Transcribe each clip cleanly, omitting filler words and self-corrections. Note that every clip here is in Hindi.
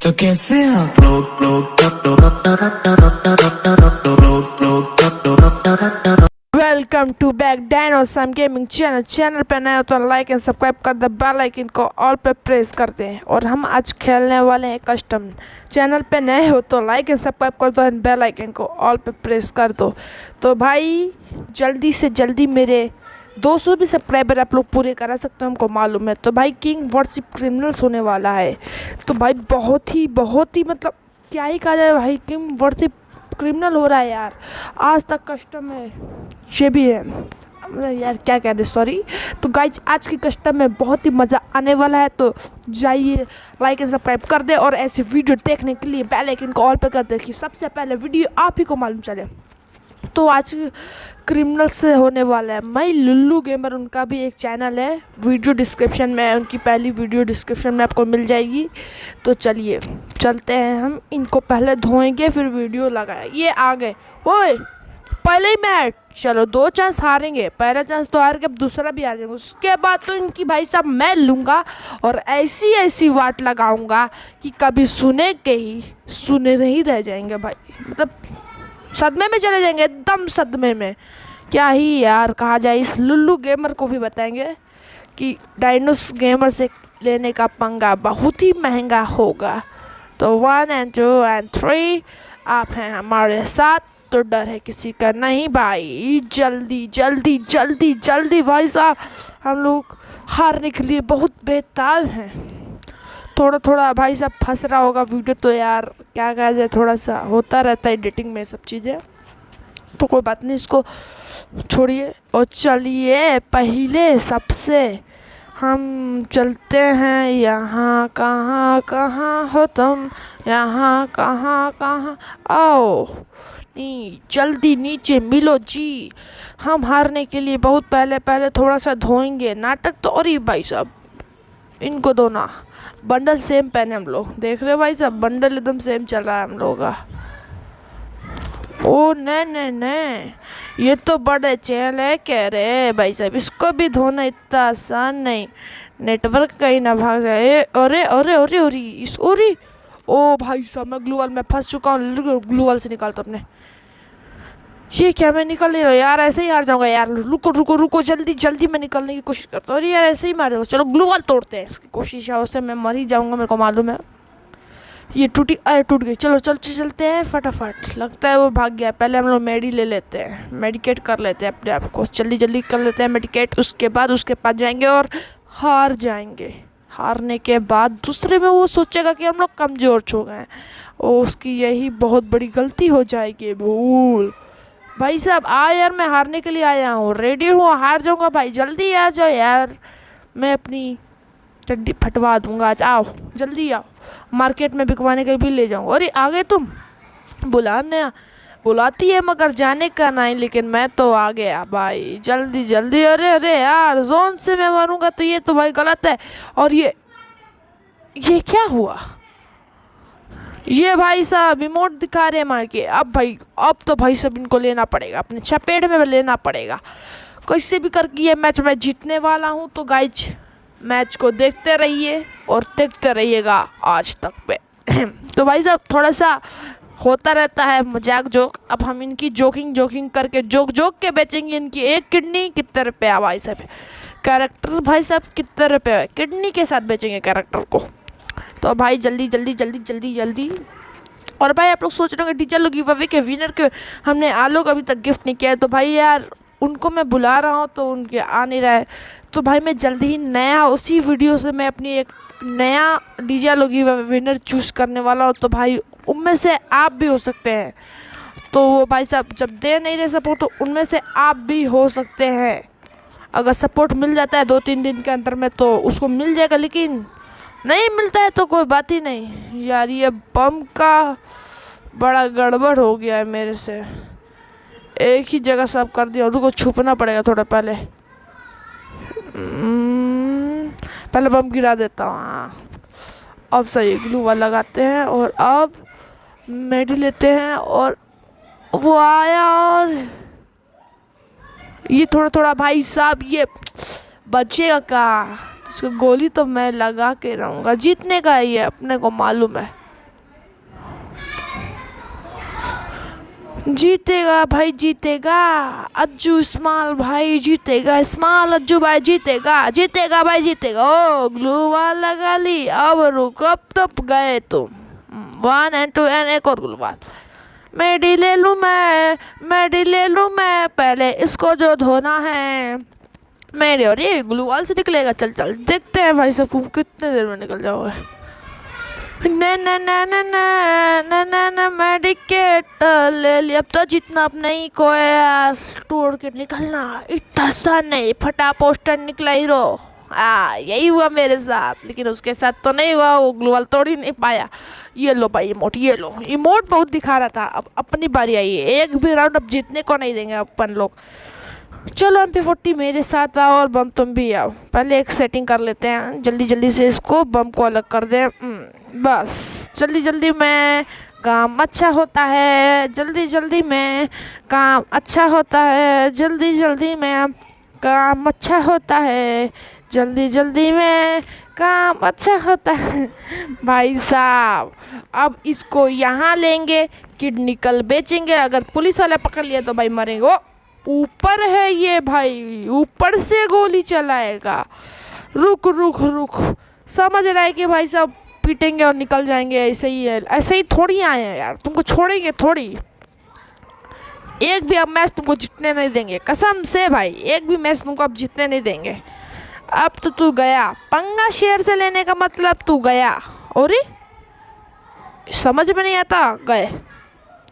तो कैसे आप welcome to back Dinosum gaming channel पे नए हो तो लाइक एंड सब्सक्राइब कर दे, बेल आइकन को ऑल पे प्रेस कर दें। और हम आज खेलने वाले हैं कस्टम। चैनल पे नए हो तो लाइक एंड सब्सक्राइब कर दो एंड बेल आइकन को ऑल पे प्रेस कर दो। तो भाई जल्दी से जल्दी मेरे 200 भी सब्सक्राइबर आप लोग पूरे करा सकते हो, हमको मालूम है। तो भाई किंग वर्शिप क्रिमिनल्स होने वाला है। तो भाई बहुत ही मतलब क्या ही कहा जाए भाई, किंग वर्शिप क्रिमिनल हो रहा है यार। आज तक कस्टम में ये भी है, मतलब यार क्या कह रहे, सॉरी। तो गाइज आज की कस्टम में बहुत ही मज़ा आने वाला है। तो जाइए लाइक एंड सब्सक्राइब कर दे और ऐसी वीडियो देखने के लिए बेल आइकन को ऑल पे कर दे कि सबसे पहले वीडियो आप ही को मालूम चले। तो आज क्रिमिनल से होने वाला है मैं लुल्लू गेमर, उनका भी एक चैनल है, वीडियो डिस्क्रिप्शन में है, उनकी पहली वीडियो डिस्क्रिप्शन में आपको मिल जाएगी। तो चलिए चलते हैं, हम इनको पहले धोएंगे फिर वीडियो लगाए। ये आ गए, ओए पहले ही मैच, चलो 2 चांस हारेंगे, पहला चांस तो हार के अब दूसरा भी आ जाएगा, उसके बाद तो इनकी भाई साहब मैं लूँगा और ऐसी वाट लगाऊंगा कि कभी सुने नहीं रह जाएंगे भाई, मतलब सदमे में चले जाएंगे, एकदम सदमे में। क्या ही यार कहा जाए, इस लुल्लू गेमर को भी बताएंगे कि डायनोस गेमर से लेने का पंगा बहुत ही महंगा होगा। तो 1 and 2 and 3 आप हैं हमारे साथ, तो डर है किसी का नहीं भाई। जल्दी भाई साहब, हम लोग हारने के लिए बहुत बेताब हैं। थोड़ा भाई साहब फंस रहा होगा वीडियो, तो यार क्या कहा जाए, थोड़ा सा होता रहता है एडिटिंग में सब चीज़ें, तो कोई बात नहीं, इसको छोड़िए और चलिए पहले सबसे हम चलते हैं। यहाँ कहाँ हो तुम, यहाँ कहाँ आओ जल्दी नीचे मिलो जी। हम हारने के लिए बहुत पहले थोड़ा सा धोएंगे नाटक तो। और ये भाई साहब इनको दो ना, बंडल सेम पहने हम लोग, देख रहे हो भाई साहब, बंडल एकदम सेम चल रहा है हम लोग का। ओ नहीं, ये तो बड़े चैल है कह रहे भाई साहब, इसको भी धोना इतना आसान नहीं, नेटवर्क कहीं ना भाग जाए। अरे ओ भाई साहब मैं ग्लू वॉल में फंस चुका हूँ, ग्लू वॉल से निकालता अपने। ये क्या, मैं निकल नहीं रहा यार, ऐसे ही हार जाऊंगा यार। रुको जल्दी मैं निकलने की कोशिश करता हूँ। अरे यार ऐसे ही मार दो, चलो ग्लू वॉल तोड़ते हैं, इसकी कोशिश है, उससे मैं मर ही जाऊंगा, मेरे को मालूम है। ये टूटी, अरे टूट गई, चलो चलते हैं फटाफट। लगता है वो भाग गया, पहले हम लोग मेडी ले लेते हैं, मेडिकेट कर लेते हैं अपने आप को, जल्दी कर लेते हैं मेडिकेट। उसके बाद उसके पास जाएंगे और हार जाएंगे। हारने के बाद दूसरे में वो सोचेगा कि हम लोग कमज़ोर हो गए हैं, और उसकी यही बहुत बड़ी गलती हो जाएगी, भूल। भाई साहब आ यार, मैं हारने के लिए आया हूँ, रेडी हूँ, हार जाऊँगा भाई, जल्दी आ जाओ यार, मैं अपनी चड्डी फटवा दूँगा आज। आओ जल्दी आओ, मार्केट में बिकवाने के भी ले जाऊँगा। अरे आ गए तुम, बुलाती है मगर जाने का नहीं, लेकिन मैं तो आ गया भाई, जल्दी। अरे यार जोन से मैं मारूंगा तो ये तो भाई गलत है। और ये क्या हुआ, ये भाई साहब रिमोट दिखा रहे हैं मार के। अब तो भाई साहब इनको लेना पड़ेगा, अपने चपेट में लेना पड़ेगा कैसे भी करके। ये मैच मैं जीतने वाला हूँ। तो गाइज मैच को देखते रहिए और देखते रहिएगा आज तक पे। तो भाई साहब थोड़ा सा होता रहता है मजाक जोक, अब हम इनकी जोकिंग करके जोक के बेचेंगे। इनकी एक किडनी कितने रुपये भाई साहब, कैरेक्टर भाई साहब कितने रुपये, किडनी के साथ बेचेंगे कैरेक्टर को। तो भाई जल्दी। और भाई आप लोग सोच रहे होंगे टीचर लोग गिव अवे के विनर के हमने आलोक अभी तक गिफ्ट नहीं किया है। तो भाई यार उनको मैं बुला रहा हूँ तो उनके आ नहीं रहा है। तो भाई मैं जल्दी ही नया उसी वीडियो से मैं अपनी एक नया डीजे लोग गिव अवे विनर चूज़ करने वाला हूँ। तो भाई उनमें से आप भी हो सकते हैं। तो वो भाई साहब जब दे नहीं रहे सपोर्ट, तो उनमें से आप भी हो सकते हैं। अगर सपोर्ट मिल जाता है 2-3 दिन के अंदर में तो उसको मिल जाएगा, लेकिन नहीं मिलता है तो कोई बात ही नहीं। यार ये बम का बड़ा गड़बड़ हो गया है मेरे से, एक ही जगह सब कर दिया। रुको छुपना पड़ेगा थोड़ा, पहले बम गिरा देता हूँ। हाँ अब सही, ग्लू वॉल लगाते हैं और अब मेडी लेते हैं। और वो आया और ये थोड़ा भाई साहब ये बचेगा का, इसको गोली तो मैं लगा के रहूँगा, जीतने का ही है अपने को मालूम है। जीतेगा भाई जीतेगा, अज्जू इस्माइल भाई जीतेगा, इस्माइल अज्जू भाई जीतेगा, जीतेगा भाई जीतेगा। ओ ग्लू वाल लगा ली, अब रुक, अब तो गए तुम। 1 and 2 and एक और ग्लू वाल। मेडी ले लूँ मेडी ले लूँ मैं, पहले इसको जो धोना है मेरे। और ये ग्लू वाल से निकलेगा, चल चल देखते हैं भाई साहब कितने देर में निकल जाओगे। ना ना ना ना ना ना ना ना मेडिकेट ले लिया, अब तो जितना अब नहीं को यार तोड़ के निकलना, इतना सा नहीं फटा पोस्टर निकला हीरो। यही हुआ मेरे साथ, लेकिन उसके साथ तो नहीं हुआ, वो ग्लू वाल तोड़ ही नहीं पाया। ये लो भाई इमोट, ये लो इमोट बहुत दिखा रहा था। अब अपनी बारी आई है, एक भी राउंड अब जीतने को नहीं देंगे अपन लोग। चलो MP40 मेरे साथ आओ और बम तुम भी आओ। पहले एक सेटिंग कर लेते हैं, जल्दी जल्दी से इसको बम को अलग कर दें। बस जल्दी जल्दी में काम अच्छा होता है, जल्दी जल्दी में काम अच्छा होता है, जल्दी जल्दी में काम अच्छा होता है, जल्दी जल्दी में काम अच्छा होता है। भाई साहब अब इसको यहाँ लेंगे, किडनी कल बेचेंगे, अगर पुलिस वाले पकड़ लिया तो भाई मरेंगे। ओ ऊपर है ये भाई, ऊपर से गोली चलाएगा। रुक रुक रुक, समझ रहा है कि भाई साहब पीटेंगे और निकल जाएंगे, ऐसे ही है, ऐसे ही थोड़ी आए हैं यार, तुमको छोड़ेंगे थोड़ी। एक भी अब मैच तुमको जीतने नहीं देंगे, कसम से भाई, एक भी मैच तुमको अब जीतने नहीं देंगे। अब तो तू गया, पंगा शेर से लेने का मतलब तू गया। और समझ में नहीं आता, गए,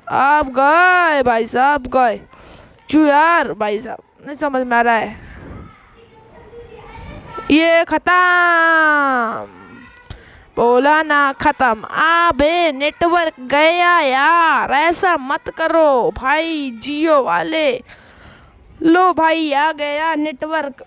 अब गए भाई साहब गए। क्यों यार भाई साहब नहीं समझ में आ रहा है। ये खत्म, बोला ना खत्म। बे नेटवर्क गया यार, ऐसा मत करो भाई जियो वाले। लो भाई आ गया नेटवर्क,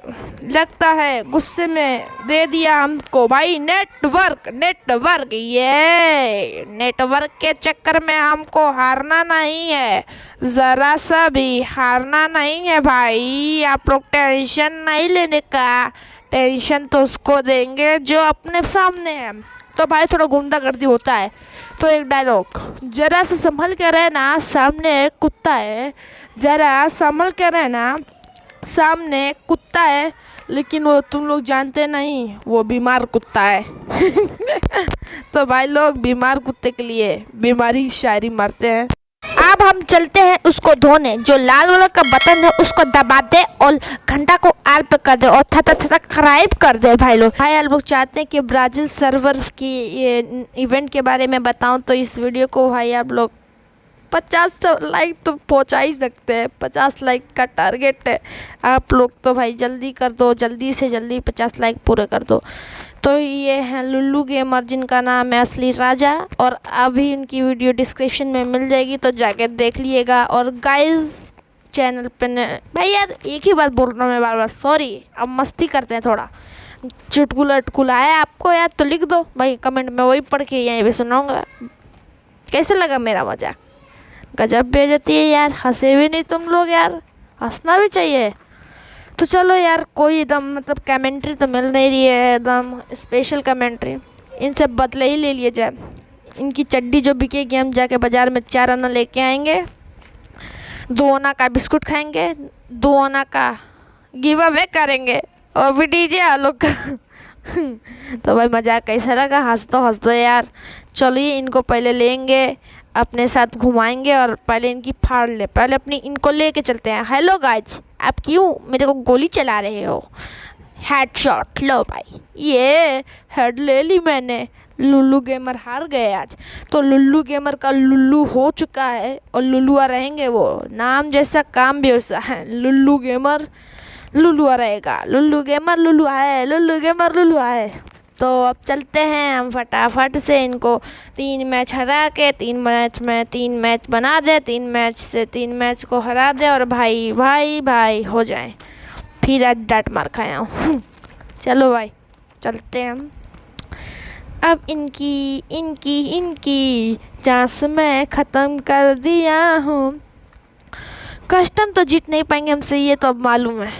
लगता है गुस्से में दे दिया हमको भाई नेटवर्क। नेटवर्क ये नेटवर्क के चक्कर में हमको हारना नहीं है, ज़रा सा भी हारना नहीं है भाई। आप लोग टेंशन नहीं लेने का, टेंशन तो उसको देंगे जो अपने सामने है। तो भाई थोड़ा गुंडागर्दी होता है तो एक डायलॉग, जरा से संभल के रहना, सामने कुत्ता है, जरा संभल के रहना, सामने कुत्ता है, लेकिन वो तुम लोग जानते नहीं वो बीमार कुत्ता है। तो भाई लोग बीमार कुत्ते के लिए बीमारी शायरी मारते हैं। अब हम चलते हैं उसको धोने, जो लाल वाला का बटन है उसको दबा दे और घंटा को आल पे कर दे और सब्सक्राइब कर दे भाई लोग। भाई आप लोग चाहते हैं कि ब्राज़ील सर्वर की ये इवेंट के बारे में बताऊं, तो इस वीडियो को भाई आप लोग 50 लाइक तो पहुंचा ही सकते हैं, 50 लाइक का टारगेट है। आप लोग तो भाई जल्दी कर दो, जल्दी से जल्दी 50 लाइक पूरे कर दो। तो ये हैं लुल्लू गेमर, जिनका नाम है असली राजा, और अभी उनकी वीडियो डिस्क्रिप्शन में मिल जाएगी, तो जाके देख लिएगा। और गाइस चैनल पे भाई यार एक ही बात बोल रहा हूँ मैं बार बार, सॉरी, अब मस्ती करते हैं थोड़ा। चुटकुला अटकुला है आपको यार तो लिख दो भाई कमेंट में, वही पढ़ के यहीं पे सुनाऊँगा। कैसे लगा मेरा मजाक? गजब बेइज्जती है यार, हंसे भी नहीं तुम लोग यार, हंसना भी चाहिए। तो चलो यार कोई एकदम मतलब कमेंट्री तो मिल नहीं रही है, एकदम स्पेशल कमेंट्री, इनसे बदले ही ले लिए जाए। इनकी चड्डी जो बिकेगी हम जाके बाज़ार में 4 आना लेके आएंगे, 2 आना का बिस्कुट खाएंगे, 2 आना का गिव अवे करेंगे और भी डीजे आलोक का। तो भाई मजाक कैसा लगा? हंस दो यार। चलिए इनको पहले लेंगे, अपने साथ घुमाएंगे और पहले इनकी फाड़ ले, पहले अपनी इनको लेके चलते हैं। हेलो गाइज, आप क्यों मेरे को गोली चला रहे हो? हेडशॉट लो भाई, ये हेड ले ली मैंने। लुल्लू गेमर हार गए आज, तो लुल्लू गेमर का लुल्लू हो चुका है और लुल्लुआ रहेंगे वो। नाम जैसा काम भी वैसा है, लुल्लू गेमर लुल्लुआ रहेगा। लुल्लू गेमर लुल्लुआ है, लुल्लू गेमर लुल्लुआ है। तो अब चलते हैं हम फटाफट से इनको 3 मैच हरा के 3 मैच में 3 मैच बना दे, 3 मैच से 3 मैच को हरा दे और भाई भाई भाई हो जाए। फिर आज डांट मार खाया हूँ। चलो भाई चलते हैं हम। अब इनकी चांस मैं ख़त्म कर दिया हूँ। कस्टम तो जीत नहीं पाएंगे हमसे, ये तो अब मालूम है।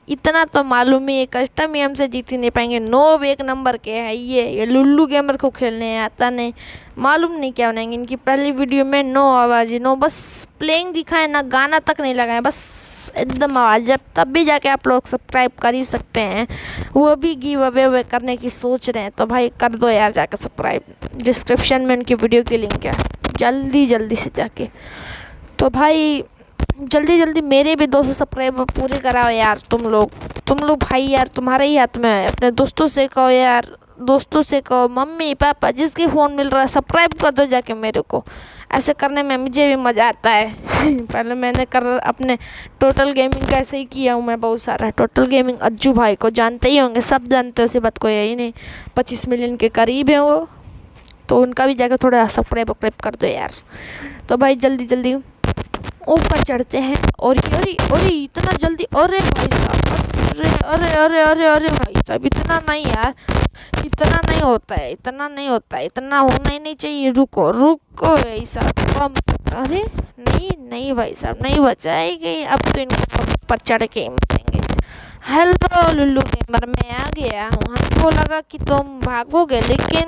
इतना तो मालूम ही है, कस्टम ही हमसे जीत ही नहीं पाएंगे। नोब एक नंबर के हैं ये लुल्लू गेमर को खेलने आता नहीं, मालूम नहीं क्या बनाएंगे। इनकी पहली वीडियो में नो आवाज़, नो बस प्लेइंग दिखाए ना, गाना तक नहीं लगाए, बस एकदम आवाज़। जब तब भी जाके आप लोग सब्सक्राइब कर ही सकते हैं, वो भी गिव अवे करने की सोच रहे हैं तो भाई कर दो यार जाके सब्सक्राइब। डिस्क्रिप्शन में उनकी वीडियो की लिंक है, जल्दी से जाके। तो भाई जल्दी मेरे भी 200 सब्सक्राइबर पूरे कराओ यार तुम लोग भाई यार, तुम्हारे ही हाथ में है। अपने दोस्तों से कहो यार, दोस्तों से कहो, मम्मी पापा जिसके फ़ोन मिल रहा है सब्सक्राइब कर दो जाके मेरे को। ऐसे करने में मुझे भी मज़ा आता है। पहले मैंने अपने टोटल गेमिंग का ऐसे ही किया हूँ मैं बहुत सारा। टोटल गेमिंग अज्जू भाई को जानते ही होंगे, सब जानते हो, उसी बात को यही नहीं, 25 मिलियन के करीब है वो, तो उनका भी जाकर थोड़ा सब्सक्राइब कर दो यार। तो भाई जल्दी ऊपर चढ़ते हैं। और ये इतना जल्दी, अरे भाई साहब, अरे भाई साहब, इतना नहीं यार, इतना नहीं होता है, इतना होना ही नहीं चाहिए। रुको भाई साहब, अरे नहीं भाई साहब, नहीं बचाएगी अब तो इनको ऊपर चढ़ के ही मरेंगे। हेलो लुल्लू गेमर, मैं आ गया हूँ। हमको लगा कि तुम भागोगे, लेकिन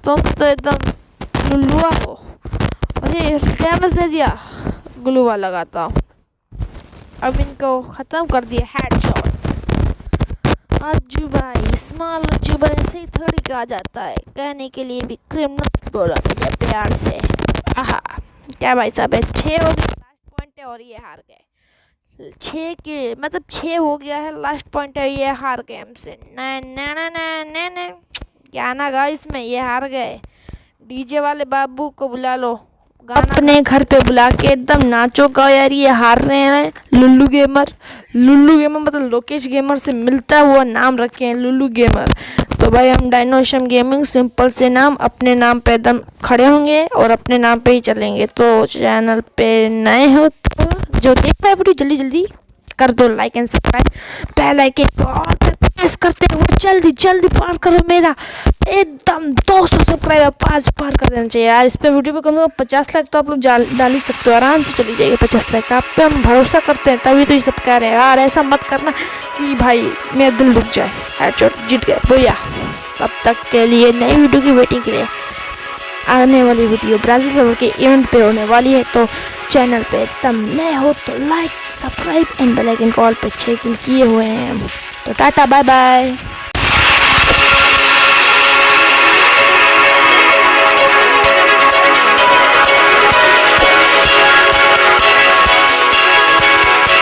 तुम तो एकदम लुल्लुआ हो। अरे डैमेज दे दिया, ग्लूवा लगाता हूँ। अब इनको ख़त्म कर दिया, हेडशॉट। अज्जू भाई, स्मॉल अज्जू भाई से ही थोड़ी कहा जाता है, कहने के लिए भी क्रिमिनल्स बोला मुझे प्यार से। आहा, क्या भाई साहब है, 6 हो गया लास्ट पॉइंट है और ये हार गए। 6 के मतलब 6 हो गया है, लास्ट पॉइंट है, ये हार गए हमसे। न क्या ना गाइस में, ये हार गए। डीजे वाले बाबू को बुला लो, अपने घर पे बुला के एकदम नाचो गाओ यार। ये हार रहे हैं लुल्लू गेमर मतलब लोकेश गेमर से मिलता हुआ नाम रखे हैं लुल्लू गेमर। तो भाई हम डायनोशम गेमिंग, सिंपल से नाम, अपने नाम पे एकदम खड़े होंगे और अपने नाम पे ही चलेंगे। तो चैनल पे नए हो तो जो देख रहे हैं वीडियो जल्दी कर दो like and subscribe, bell icon press करते हुए जल्दी पार करो मेरा एकदम 200 सब्सक्राइबर पार कर देना चाहिए यार। इस पे वीडियो पे कम से कम 50 लाइक तो आप लोग डाल ही सकते हो, आराम से चली जाएगी 50 लाइक। आप पे हम भरोसा करते हैं तभी तो ये सब कह रहे हैं यार। ऐसा मत करना कि भाई मेरा दिल दुख जाए। हेडशॉट, जीत गए भैया। तब तक के लिए नई वीडियो की वेटिंग के लिए आने वाली वीडियो ब्राज़ील सर्वर के इवेंट पे होने वाली है। तो चैनल पे एकदम नए हो तो like subscribe and bell icon call पे 6 क्लिक किए हुए हैं। तो टाटा बाय बाय।